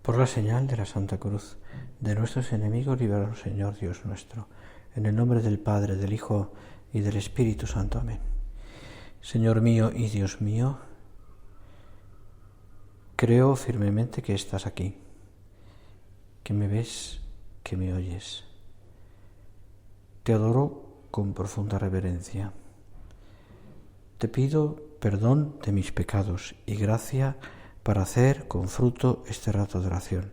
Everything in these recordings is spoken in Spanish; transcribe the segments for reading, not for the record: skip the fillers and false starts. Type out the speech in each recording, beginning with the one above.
Por la señal de la Santa Cruz de nuestros enemigos, líbranos, Señor Dios nuestro. En el nombre del Padre, del Hijo y del Espíritu Santo. Amén. Señor mío y Dios mío, creo firmemente que estás aquí, que me ves, que me oyes. Te adoro con profunda reverencia. Te pido perdón de mis pecados y gracia para hacer con fruto este rato de oración.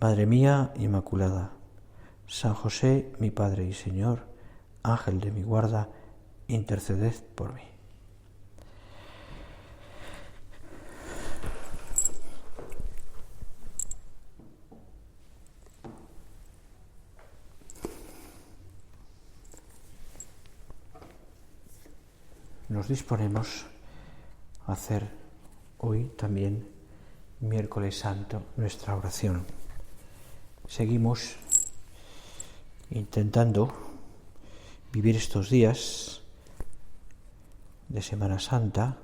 Madre mía Inmaculada, San José, mi Padre y Señor, Ángel de mi guarda, interceded por mí. Nos disponemos a hacer hoy también, miércoles santo, nuestra oración. Seguimos intentando vivir estos días de Semana Santa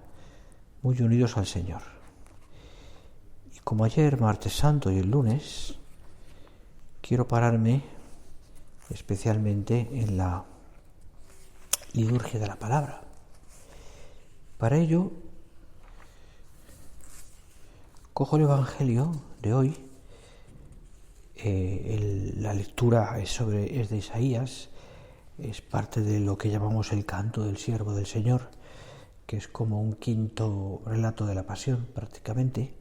muy unidos al Señor. Y como ayer, martes santo y el lunes, quiero pararme especialmente en la liturgia de la palabra. Para ello, cojo el Evangelio de hoy. La lectura es de Isaías, es parte de lo que llamamos el canto del siervo del Señor, que es como un quinto relato de la pasión prácticamente.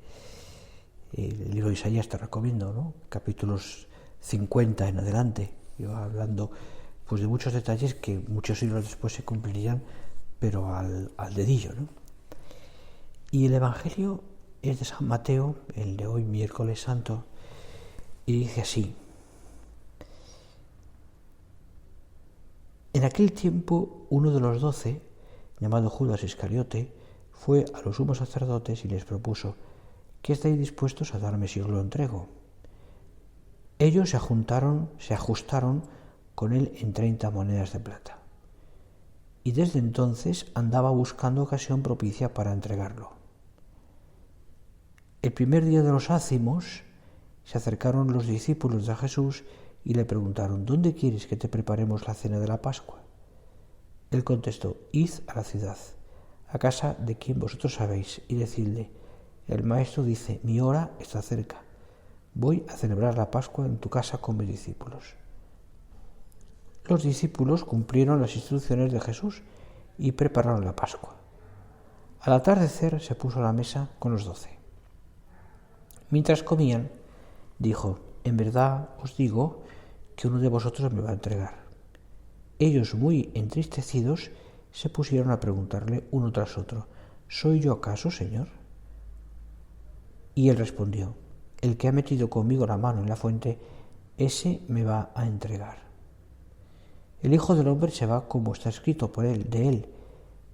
El libro de Isaías te recomiendo, ¿no? Capítulos 50 en adelante, yo hablando pues de muchos detalles que muchos siglos después se cumplirían, pero al dedillo, ¿no? Y el Evangelio es de San Mateo, el de hoy, miércoles santo, y dice así: en aquel tiempo uno de los 12, llamado Judas Iscariote, fue a los sumos sacerdotes y les propuso: ¿qué estáis dispuestos a darme si os lo entrego? Ellos se ajustaron con él en 30 monedas de plata. Y desde entonces andaba buscando ocasión propicia para entregarlo. El primer día de los ácimos se acercaron los discípulos de Jesús y le preguntaron: ¿dónde quieres que te preparemos la cena de la Pascua? Él contestó: id a la ciudad, a casa de quien vosotros sabéis, y decidle: el maestro dice, mi hora está cerca, voy a celebrar la Pascua en tu casa con mis discípulos. Los discípulos cumplieron las instrucciones de Jesús y prepararon la Pascua. Al atardecer se puso a la mesa con los 12. Mientras comían, dijo: en verdad os digo que uno de vosotros me va a entregar. Ellos, muy entristecidos, se pusieron a preguntarle uno tras otro: ¿soy yo acaso, Señor? Y él respondió: el que ha metido conmigo la mano en la fuente, ese me va a entregar. El Hijo del Hombre se va como está escrito de él,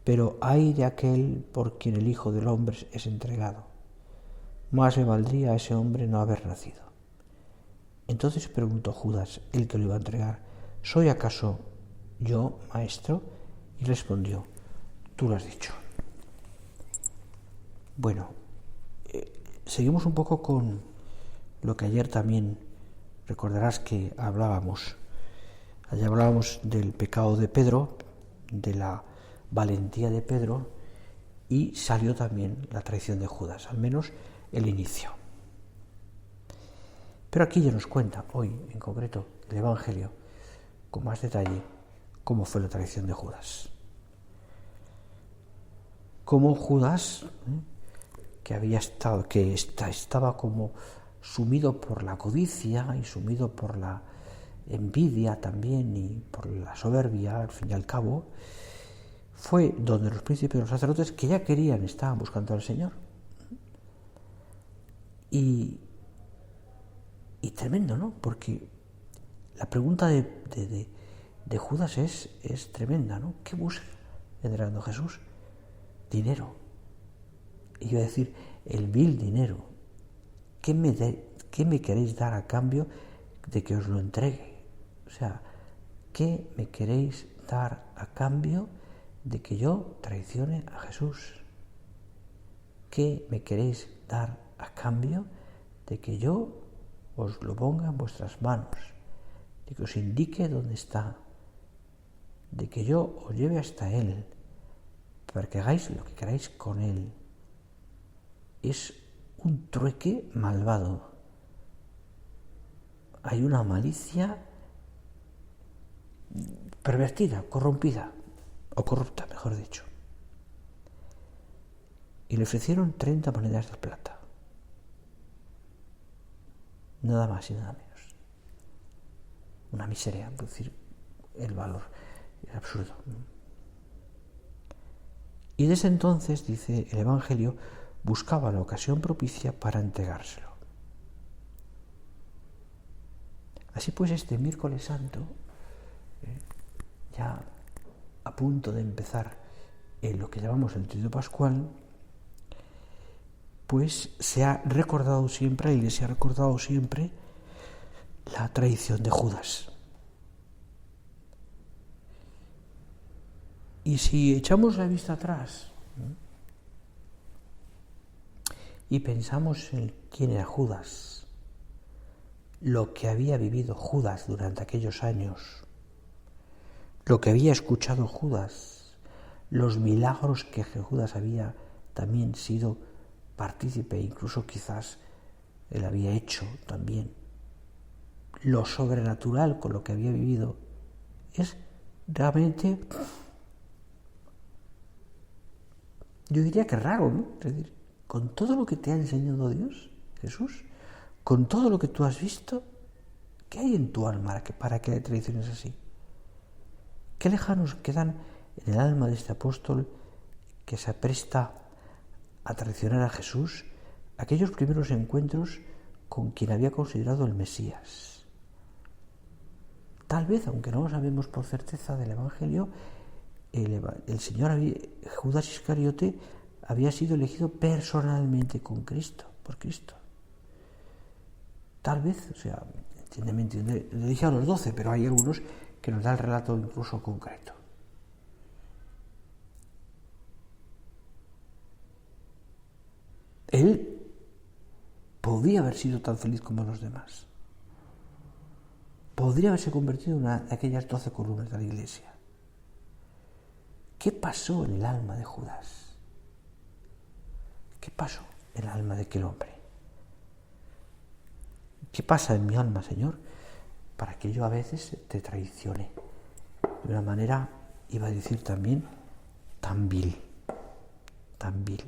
pero ay de aquel por quien el Hijo del Hombre es entregado. Más le valdría a ese hombre no haber nacido. Entonces preguntó Judas, el que lo iba a entregar: ¿soy acaso yo, maestro? Y respondió: tú lo has dicho. Bueno, seguimos un poco con lo que ayer también recordarás que hablábamos. Ayer hablábamos del pecado de Pedro, de la valentía de Pedro, y salió también la traición de Judas, al menos el inicio. Pero aquí ya nos cuenta, hoy en concreto, el Evangelio, con más detalle, cómo fue la traición de Judas. Cómo Judas, que estaba como sumido por la codicia y sumido por la envidia también y por la soberbia, al fin y al cabo, fue donde los príncipes y los sacerdotes, que ya estaban buscando al Señor. Y tremendo, ¿no? Porque la pregunta de Judas es tremenda, ¿no? ¿Qué busca entregando Jesús? Dinero. Y iba a decir, el vil dinero. ¿Qué me queréis dar a cambio de que os lo entregue? O sea, ¿qué me queréis dar a cambio de que yo traicione a Jesús? ¿Qué me queréis dar a cambio de que yo os lo ponga en vuestras manos, de que os indique dónde está, de que yo os lleve hasta Él, para que hagáis lo que queráis con Él. Es un trueque malvado. Hay una malicia pervertida, corrompida, o corrupta, mejor dicho. Y le ofrecieron 30 monedas de plata. Nada más y nada menos. Una miseria, es decir, el valor es absurdo. Y desde entonces, dice el Evangelio, buscaba la ocasión propicia para entregárselo. Así pues, este miércoles santo, ya a punto de empezar lo que llamamos el Triduo Pascual, pues se ha recordado siempre, la Iglesia ha recordado siempre la traición de Judas. Y si echamos la vista atrás y pensamos en quién era Judas, lo que había vivido Judas durante aquellos años, lo que había escuchado Judas, los milagros que Judas había también sido partícipe, incluso quizás él había hecho también, lo sobrenatural con lo que había vivido, es realmente, yo diría que raro, ¿no? Es decir, con todo lo que te ha enseñado Dios, Jesús, con todo lo que tú has visto, ¿qué hay en tu alma para que le traiciones así? ¿Qué lejanos quedan en el alma de este apóstol que se apresta a traicionar a Jesús aquellos primeros encuentros con quien había considerado el Mesías? Tal vez, aunque no lo sabemos por certeza del Evangelio, el Señor Judas Iscariote había sido elegido personalmente por Cristo. Tal vez, le dije a los 12, pero hay algunos que nos da el relato incluso concreto. Él podía haber sido tan feliz como los demás. Podría haberse convertido en una de aquellas 12 columnas de la Iglesia. ¿Qué pasó en el alma de Judas? ¿Qué pasó en el alma de aquel hombre? ¿Qué pasa en mi alma, Señor, para que yo a veces te traicione de una manera, iba a decir también, tan vil, tan vil?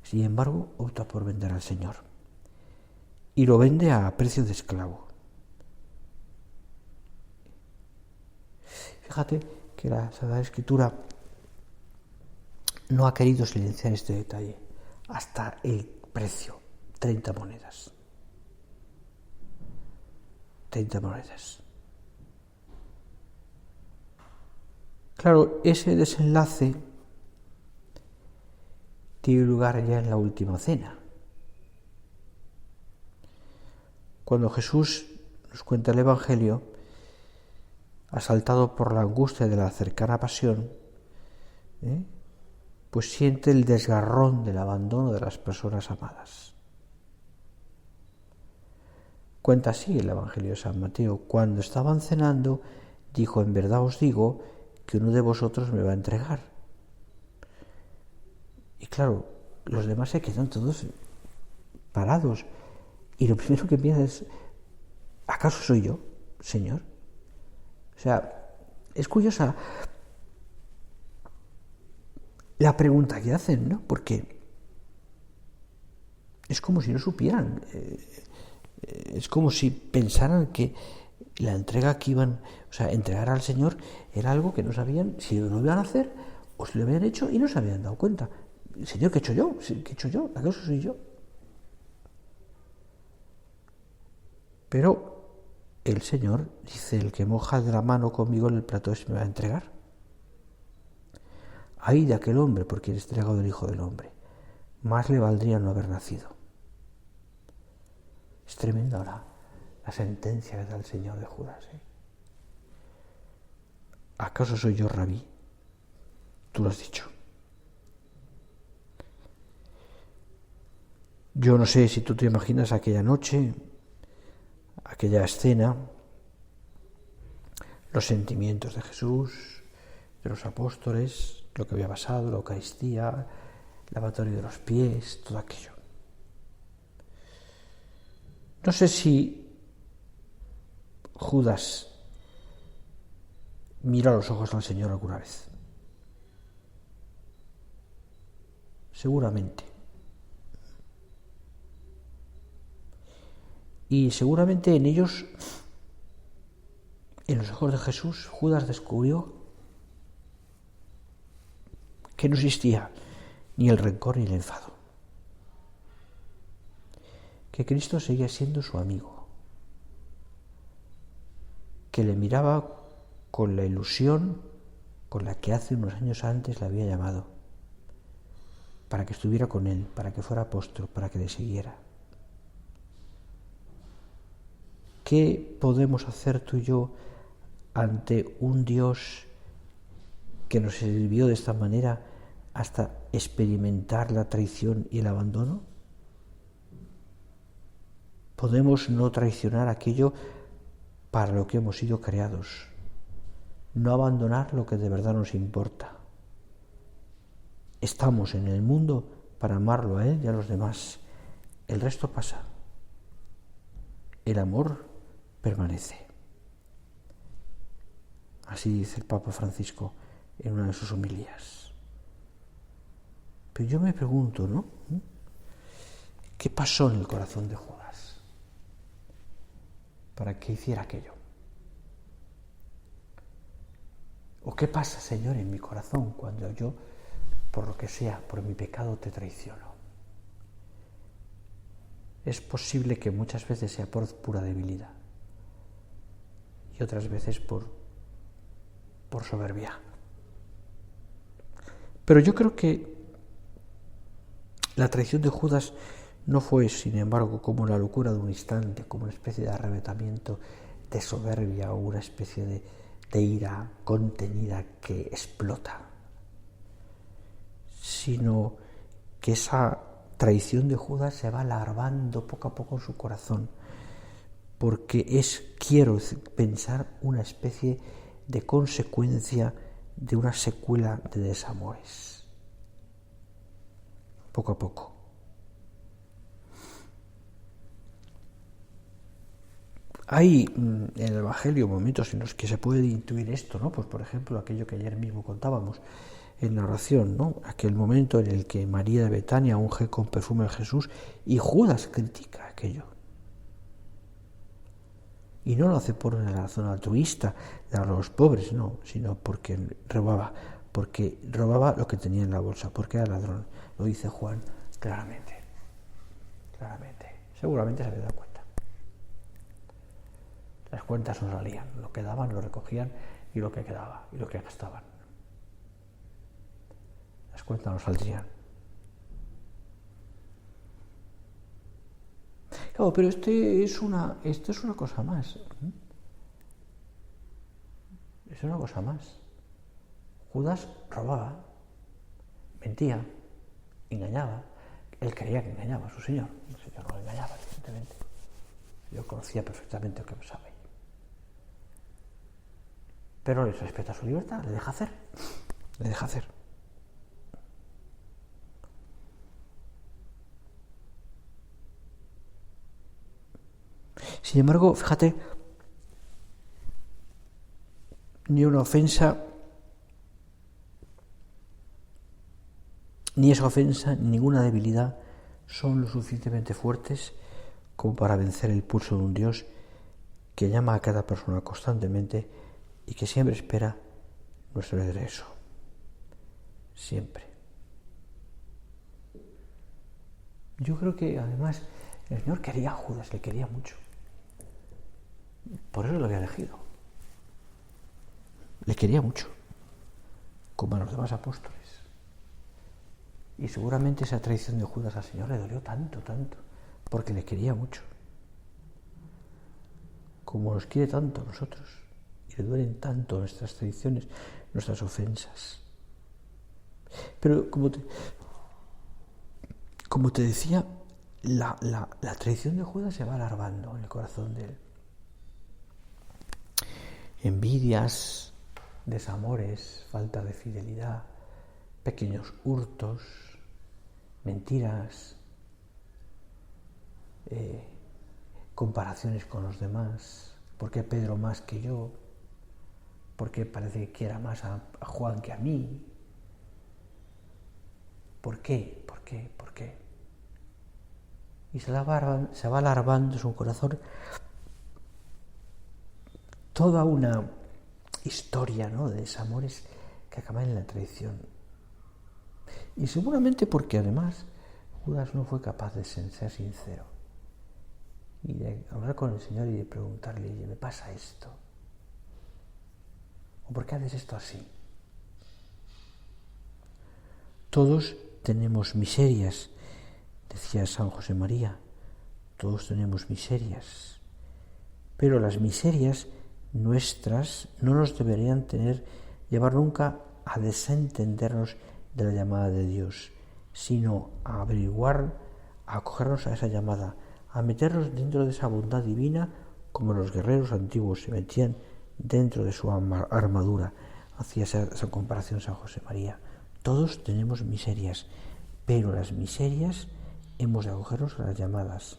Sin embargo, opta por vender al Señor y lo vende a precio de esclavo. Fíjate que la Sagrada Escritura no ha querido silenciar este detalle hasta el precio, 30 monedas. 30 monedas. Claro, ese desenlace tiene lugar ya en la última cena. Cuando Jesús, nos cuenta el Evangelio, asaltado por la angustia de la cercana pasión, pues siente el desgarrón del abandono de las personas amadas. Cuenta así el Evangelio de San Mateo: cuando estaban cenando, dijo: en verdad os digo que uno de vosotros me va a entregar. Y claro, los demás se quedan todos parados. Y lo primero que piensan es: ¿acaso soy yo, Señor? O sea, es curiosa la pregunta que hacen, ¿no? Porque es como si no supieran. Es como si pensaran que la entrega que iban, entregar al Señor era algo que no sabían si lo iban a hacer o si lo habían hecho y no se habían dado cuenta. Señor, ¿qué he hecho yo? ¿Qué he hecho yo? ¿Acaso soy yo? Pero el Señor dice: el que moja de la mano conmigo en el plato ese me va a entregar. Ay de aquel hombre por quien es entregado el Hijo del Hombre. Más le valdría no haber nacido. Es tremenda la sentencia que da el Señor de Judas. ¿Acaso soy yo, Rabí? Tú lo has dicho. Yo no sé si tú te imaginas aquella noche, aquella escena, los sentimientos de Jesús, de los apóstoles, lo que había pasado, la Eucaristía, el lavatorio de los pies, todo aquello. No sé si Judas miró a los ojos al Señor alguna vez. Seguramente. Y seguramente en ellos, en los ojos de Jesús, Judas descubrió que no existía ni el rencor ni el enfado. Que Cristo seguía siendo su amigo. Que le miraba con la ilusión con la que hace unos años antes le había llamado, para que estuviera con él, para que fuera apóstol, para que le siguiera. ¿Qué podemos hacer tú y yo ante un Dios que nos sirvió de esta manera hasta experimentar la traición y el abandono? Podemos no traicionar aquello para lo que hemos sido creados, no abandonar lo que de verdad nos importa. Estamos en el mundo para amarlo a Él y a los demás. El resto pasa. El amor permanece. Así dice el Papa Francisco en una de sus homilías. Pero yo me pregunto, ¿no? ¿Qué pasó en el corazón de Judas para que hiciera aquello? ¿O qué pasa, Señor, en mi corazón cuando yo, por lo que sea, por mi pecado, te traiciono? Es posible que muchas veces sea por pura debilidad y otras veces por soberbia. Pero yo creo que la traición de Judas no fue, sin embargo, como la locura de un instante, como una especie de arrebatamiento de soberbia o una especie de ira contenida que explota, sino que esa traición de Judas se va larvando poco a poco en su corazón, porque quiero pensar, una especie de consecuencia de una secuela de desamores. Poco a poco. Hay en el Evangelio momentos en los que se puede intuir esto, ¿no? Pues por ejemplo, aquello que ayer mismo contábamos en la oración, ¿no? Aquel momento en el que María de Betania unge con perfume a Jesús y Judas critica aquello. Y no lo hace por una razón altruista de a los pobres, no, sino porque robaba lo que tenía en la bolsa, porque era ladrón. Lo dice Juan claramente. Seguramente se había dado cuenta. Las cuentas no salían, lo que daban lo recogían y lo que quedaba y lo que gastaban. Las cuentas no saldrían. Claro, pero esto es una cosa más. Es una cosa más. Judas robaba, mentía, engañaba. Él creía que engañaba a su Señor. El Señor no le engañaba, evidentemente. Yo conocía perfectamente lo que pasaba ahí. Pero le respeta su libertad, le deja hacer. Sin embargo, fíjate, ni una ofensa, ni esa ofensa, ni ninguna debilidad son lo suficientemente fuertes como para vencer el pulso de un Dios que llama a cada persona constantemente y que siempre espera nuestro regreso. Siempre. Yo creo que además el Señor quería a Judas, le quería mucho. Por eso lo había elegido. Le quería mucho, como a los demás apóstoles. Y seguramente esa traición de Judas al Señor le dolió tanto, porque le quería mucho. Como nos quiere tanto a nosotros. Y le duelen tanto nuestras traiciones, nuestras ofensas. Pero como te decía, la traición de Judas se va alargando en el corazón de él. Envidias, desamores, falta de fidelidad, pequeños hurtos, mentiras, comparaciones con los demás. ¿Por qué Pedro más que yo? ¿Por qué parece que quiera más a Juan que a mí? ¿Por qué? ¿Por qué? ¿Por qué? Y se va alargando en su corazón toda una historia, ¿no?, de desamores que acaban en la traición. Y seguramente porque además Judas no fue capaz de ser sincero y de hablar con el Señor y de preguntarle: oye, ¿me pasa esto? ¿O por qué haces esto así? Todos tenemos miserias, decía San José María, todos tenemos miserias, pero las miserias nuestras no nos deberían llevar nunca a desentendernos de la llamada de Dios, sino a averiguar, a acogernos a esa llamada, a meternos dentro de esa bondad divina como los guerreros antiguos se metían dentro de su armadura. Hacía esa comparación San José María. Todos tenemos miserias, pero las miserias hemos de acogernos a las llamadas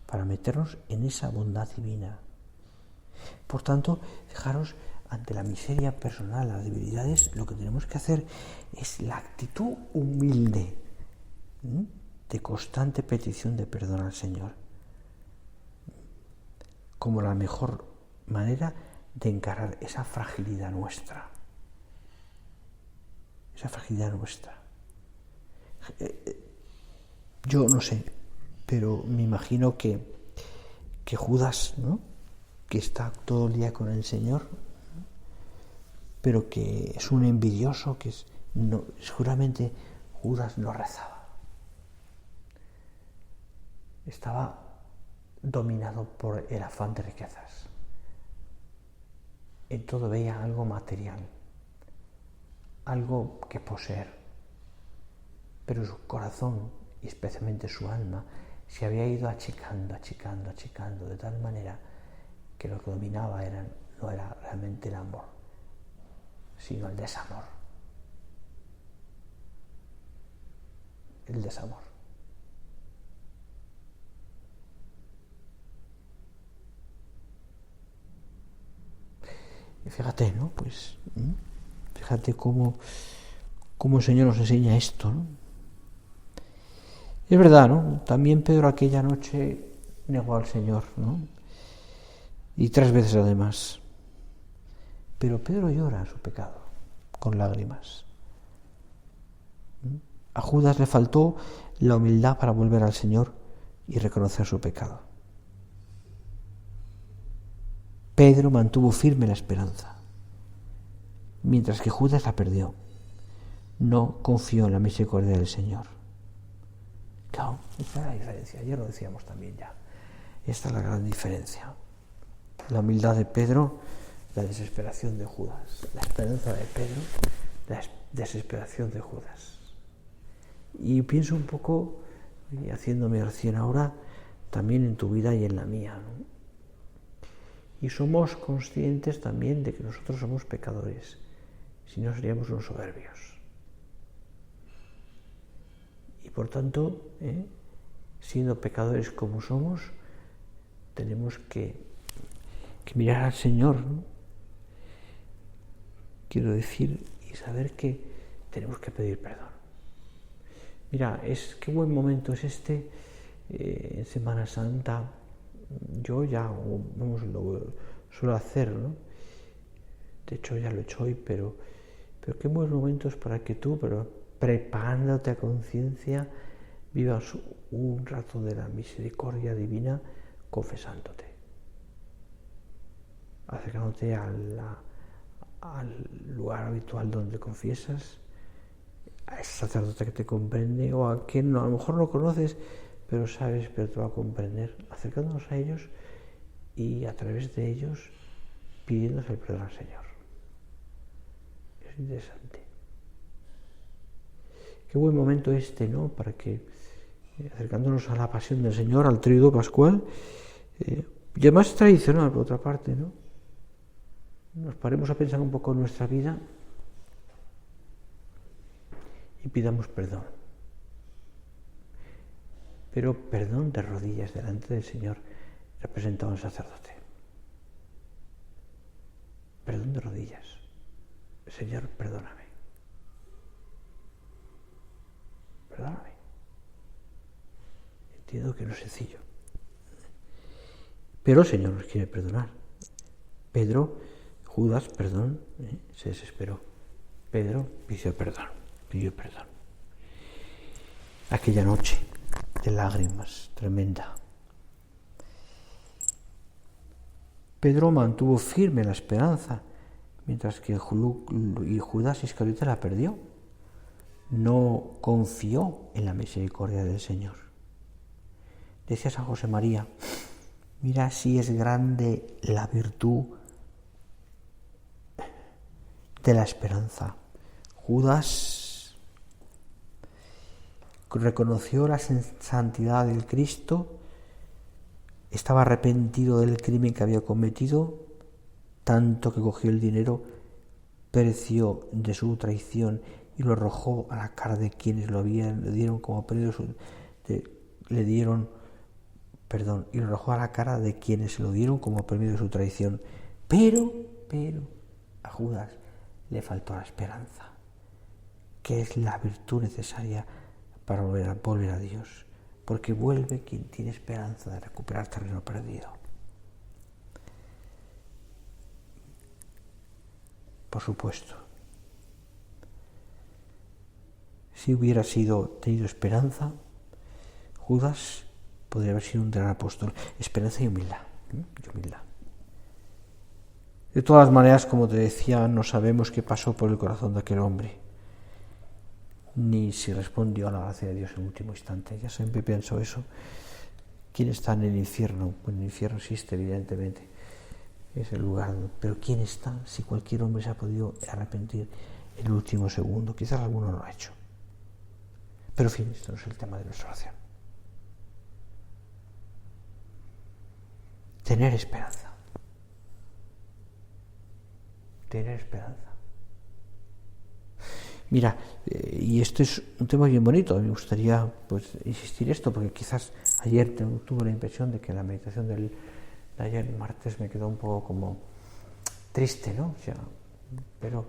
para meternos en esa bondad divina. Por tanto, fijaros, ante la miseria personal, las debilidades, lo que tenemos que hacer es la actitud humilde, de constante petición de perdón al Señor, como la mejor manera de encarar esa fragilidad nuestra. Esa fragilidad nuestra. Yo no sé, pero me imagino que Judas, ¿no?, que está todo el día con el Señor, pero que es un envidioso, seguramente Judas no rezaba. Estaba dominado por el afán de riquezas. En todo veía algo material, algo que poseer, pero su corazón y especialmente su alma se había ido achicando, de tal manera que lo que dominaba no era realmente el amor, sino el desamor. El desamor. Y fíjate, ¿no? Pues, fíjate cómo el Señor nos enseña esto, ¿no? Es verdad, ¿no? También Pedro aquella noche negó al Señor, ¿no? Y 3 veces además. Pero Pedro llora su pecado con lágrimas. A Judas le faltó la humildad para volver al Señor y reconocer su pecado. Pedro mantuvo firme la esperanza, mientras que Judas la perdió. No confió en la misericordia del Señor. Claro, esta es la diferencia. Ayer lo decíamos también ya. Esta es la gran diferencia. La humildad de Pedro, la desesperación de Judas. La esperanza de Pedro, la desesperación de Judas. Y pienso un poco, haciéndome recién ahora, también en tu vida y en la mía, ¿no? Y somos conscientes también de que nosotros somos pecadores, si no seríamos unos soberbios. Y por tanto, siendo pecadores como somos, tenemos que mirar al Señor, ¿no? Quiero decir, y saber que tenemos que pedir perdón. Mira, qué buen momento es este, en Semana Santa. Yo ya, lo suelo hacer, ¿no? De hecho, ya lo he hecho hoy, pero qué buen momento es para que tú, preparándote a conciencia, vivas un rato de la misericordia divina confesándote, acercándote al lugar habitual donde confiesas, a ese sacerdote que te comprende o a quien a lo mejor no conoces, pero te va a comprender, acercándonos a ellos y a través de ellos pidiéndose el perdón al Señor. Es interesante. Qué buen momento ¿no? Para que acercándonos a la pasión del Señor, al tríodo pascual, y además es tradicional, por otra parte, ¿no? Nos paremos a pensar un poco en nuestra vida y pidamos perdón. Pero perdón de rodillas delante del Señor, representado en el sacerdote. Perdón de rodillas. Señor, perdóname. Perdóname. Entiendo que no es sencillo. Pero el Señor nos quiere perdonar. Judas, perdón, se desesperó. Pedro pidió perdón. Aquella noche de lágrimas tremenda. Pedro mantuvo firme la esperanza, mientras que Judas Iscariote la perdió. No confió en la misericordia del Señor. Decía San José María, mira si es grande la virtud de la esperanza. Judas reconoció la santidad del Cristo, estaba arrepentido del crimen que había cometido, tanto que cogió el dinero, pereció de su traición y lo arrojó a la cara de quienes le dieron como premio y lo arrojó a la cara de quienes se lo dieron como premio de su traición. Pero a Judas le faltó la esperanza, que es la virtud necesaria para volver a Dios, porque vuelve quien tiene esperanza de recuperar terreno perdido. Por supuesto, si hubiera tenido esperanza, Judas podría haber sido un gran apóstol. Esperanza y humildad. De todas maneras, como te decía, no sabemos qué pasó por el corazón de aquel hombre, ni si respondió a la gracia de Dios en el último instante. Ya siempre pienso eso. ¿Quién está en el infierno? Pues el infierno existe, evidentemente. Es el lugar. Pero ¿quién está? Si cualquier hombre se ha podido arrepentir en el último segundo. Quizás alguno no lo ha hecho. Pero en fin, esto no es el tema de nuestra oración. Tener esperanza. Mira, y esto es un tema bien bonito. Me gustaría insistir esto, porque quizás ayer tuve la impresión de que la meditación de ayer, martes, me quedó un poco como triste, ¿no? O sea, pero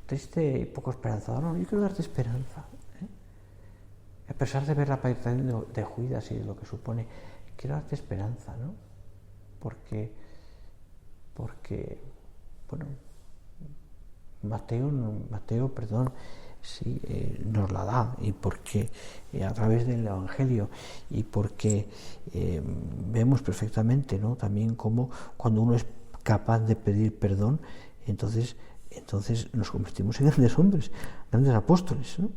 triste y poco esperanzador. No, yo quiero darte esperanza. A pesar de ver la aparición de Judas y de lo que supone, quiero darte esperanza, ¿no? Porque bueno, Mateo, sí, nos la da, y porque a través del Evangelio, y porque vemos perfectamente, ¿no? También cómo cuando uno es capaz de pedir perdón, entonces nos convertimos en grandes hombres, grandes apóstoles, ¿no?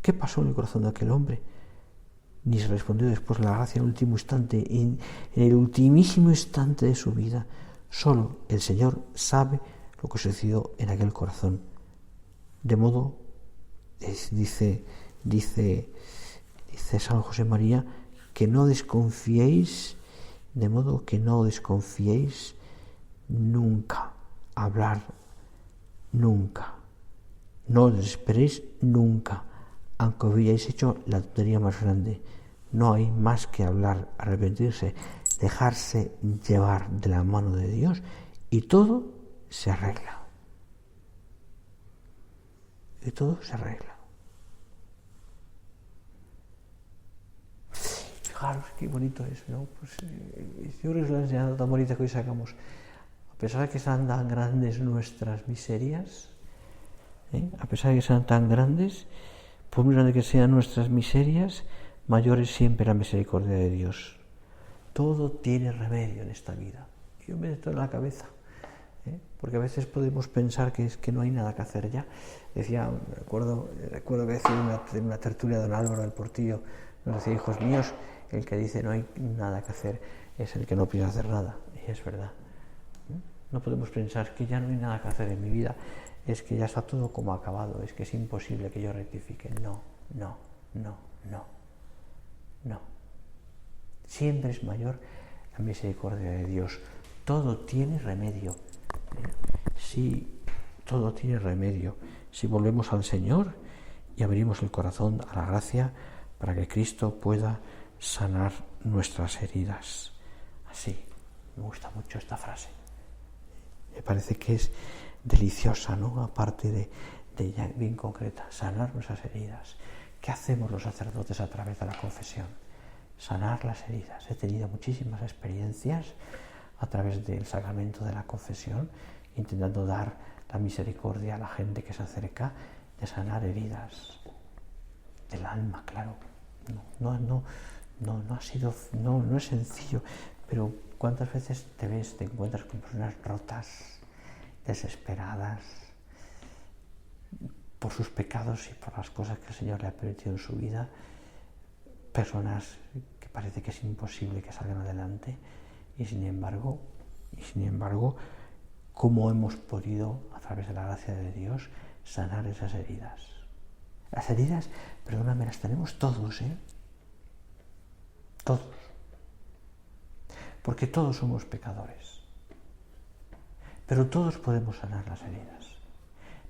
¿Qué pasó en el corazón de aquel hombre? Ni se respondió después la gracia en el último instante, en el ultimísimo instante de su vida. Solo el Señor sabe lo que sucedió en aquel corazón. De modo, dice San José María, que no desconfiéis, de modo que no desconfiéis nunca, hablar nunca, no desesperéis nunca, aunque hubierais hecho la tontería más grande. No hay más que hablar, arrepentirse, dejarse llevar de la mano de Dios, y todo se arregla. Fijaros qué bonito es, ¿no? Pues yo creo que es la enseñanza tan bonita que hoy sacamos. A pesar de que sean tan grandes nuestras miserias, a pesar de que sean tan grandes, por muy grande que sean nuestras miserias, mayor es siempre la misericordia de Dios. Todo tiene remedio en esta vida. Yo me meto en la cabeza, porque a veces podemos pensar que no hay nada que hacer ya. Recuerdo que decía en una tertulia de don Álvaro del Portillo, nos decía: hijos míos, el que dice no hay nada que hacer es el que no piensa hacer nada. Y es verdad. No podemos pensar que ya no hay nada que hacer en mi vida, es que ya está todo como acabado, es que es imposible que yo rectifique. No. No. Siempre es mayor la misericordia de Dios. Todo tiene remedio. Sí, todo tiene remedio. Si volvemos al Señor y abrimos el corazón a la gracia para que Cristo pueda sanar nuestras heridas. Así, me gusta mucho esta frase. Me parece que es deliciosa, ¿no? Aparte de ya bien concreta, sanar nuestras heridas. ¿Qué hacemos los sacerdotes a través de la confesión? Sanar las heridas. He tenido muchísimas experiencias a través del sacramento de la confesión, intentando dar la misericordia a la gente que se acerca, de sanar heridas del alma, claro. No ha sido, no es sencillo, pero ¿cuántas veces te encuentras con personas rotas, desesperadas por sus pecados y por las cosas que el Señor le ha permitido en su vida? Personas que parece que es imposible que salgan adelante y sin embargo, ¿cómo hemos podido, a través de la gracia de Dios, sanar esas heridas? Las heridas, perdóname, las tenemos todos, Todos. Porque todos somos pecadores. Pero todos podemos sanar las heridas.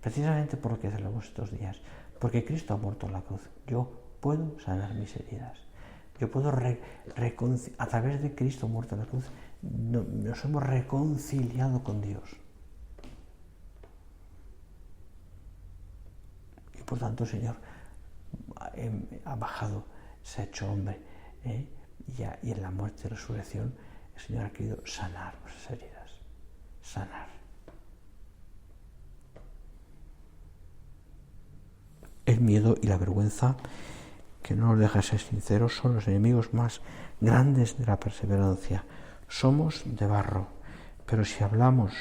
Precisamente por lo que celebramos estos días. Porque Cristo ha muerto en la cruz. Yo puedo sanar mis heridas. Yo puedo a través de Cristo muerto en la cruz, nos hemos reconciliado con Dios. Y por tanto el Señor ha bajado, se ha hecho hombre, y en la muerte y resurrección el Señor ha querido sanar nuestras heridas. Sanar. El miedo y la vergüenza, que no nos deja ser sinceros, son los enemigos más grandes de la perseverancia. Somos de barro, pero si hablamos,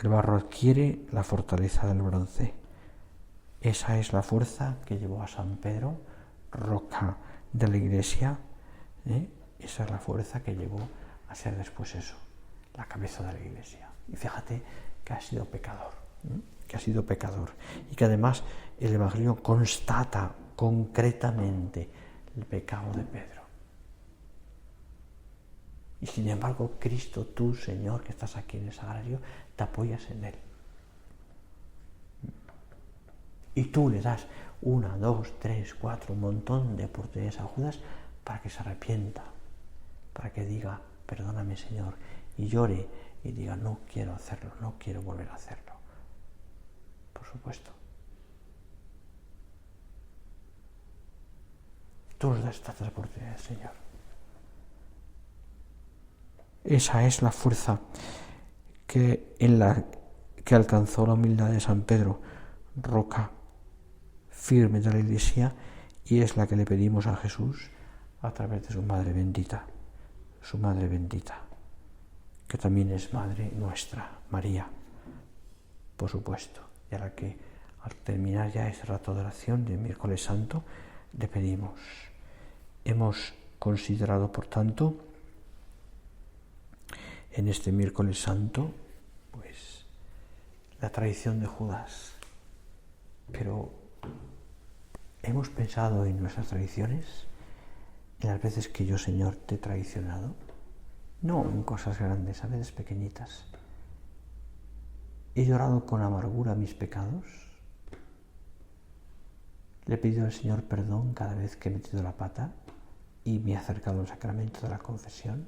el barro adquiere la fortaleza del bronce. Esa es la fuerza que llevó a San Pedro, roca de la Iglesia. Esa es la fuerza que llevó a ser después eso, la cabeza de la Iglesia. Y fíjate que ha sido pecador, y que además el Evangelio constata concretamente el pecado de Pedro. Y sin embargo, Cristo, tú, Señor, que estás aquí en el sagrario, te apoyas en él. Y tú le das 1, 2, 3, 4, un montón de oportunidades a Judas para que se arrepienta, para que diga, perdóname, Señor, y llore y diga, no quiero hacerlo, no quiero volver a hacerlo. Por supuesto. Tú nos das estas oportunidades, Señor. Esa es la fuerza que alcanzó la humildad de San Pedro, roca firme de la Iglesia, y es la que le pedimos a Jesús a través de su Madre bendita, que también es Madre nuestra, María, por supuesto, y a la que al terminar ya este rato de oración de miércoles santo le pedimos. Hemos considerado, por tanto, en este miércoles santo, pues, la traición de Judas, pero hemos pensado en nuestras tradiciones, en las veces que yo, Señor, te he traicionado, no en cosas grandes, a veces pequeñitas. He llorado con amargura mis pecados. Le he pedido al Señor perdón cada vez que he metido la pata y me he acercado al sacramento de la confesión.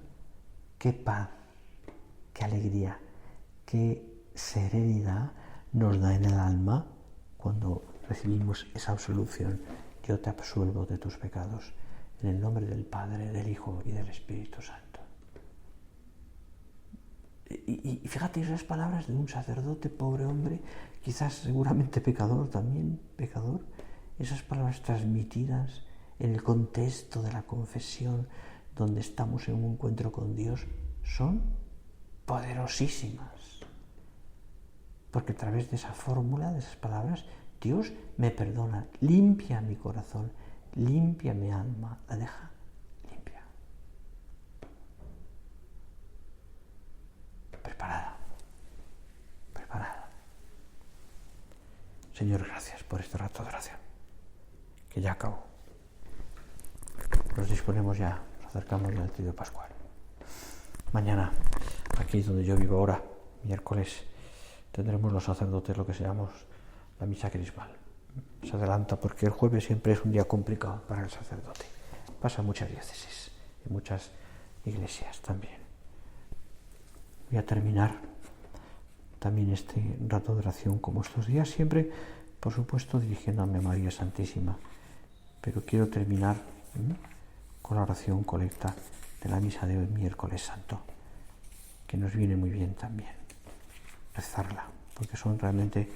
Qué paz, qué alegría, qué serenidad nos da en el alma cuando recibimos esa absolución. Yo te absuelvo de tus pecados, en el nombre del Padre, del Hijo y del Espíritu Santo. Y fíjate esas palabras de un sacerdote, pobre hombre, quizás seguramente pecador también, esas palabras transmitidas en el contexto de la confesión, donde estamos en un encuentro con Dios, son poderosísimas. Porque a través de esa fórmula, de esas palabras, Dios me perdona, limpia mi corazón, limpia mi alma, la deja limpia. Preparada. Señor, gracias por este rato de oración, que ya acabó. disponemos ya, nos acercamos ya al trío pascual. Mañana, aquí donde yo vivo ahora, miércoles, tendremos los sacerdotes lo que se llama la misa crismal. Se adelanta porque el jueves siempre es un día complicado para el sacerdote. Pasa muchas diócesis y muchas iglesias también. Voy a terminar también este rato de oración como estos días, siempre, por supuesto, dirigiéndome a María Santísima. Pero quiero terminar con la oración colecta de la misa de hoy, miércoles santo, que nos viene muy bien también rezarla, porque son realmente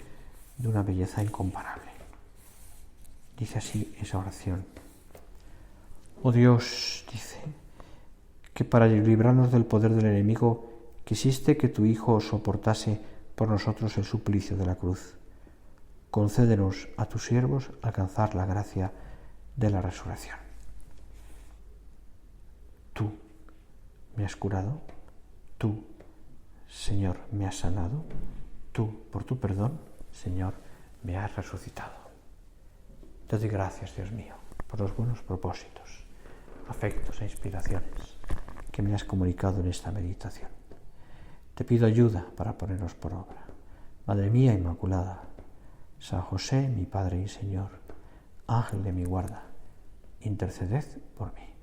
de una belleza incomparable. Dice así esa oración: oh Dios, dice, que para librarnos del poder del enemigo quisiste que tu Hijo soportase por nosotros el suplicio de la cruz. Concédenos a tus siervos alcanzar la gracia de la resurrección. Tú me has curado, tú, Señor, me has sanado, tú, por tu perdón, Señor, me has resucitado. Te doy gracias, Dios mío, por los buenos propósitos, afectos e inspiraciones que me has comunicado en esta meditación. Te pido ayuda para ponerlos por obra. Madre mía Inmaculada, San José, mi Padre y Señor, Ángel de mi guarda, interceded por mí.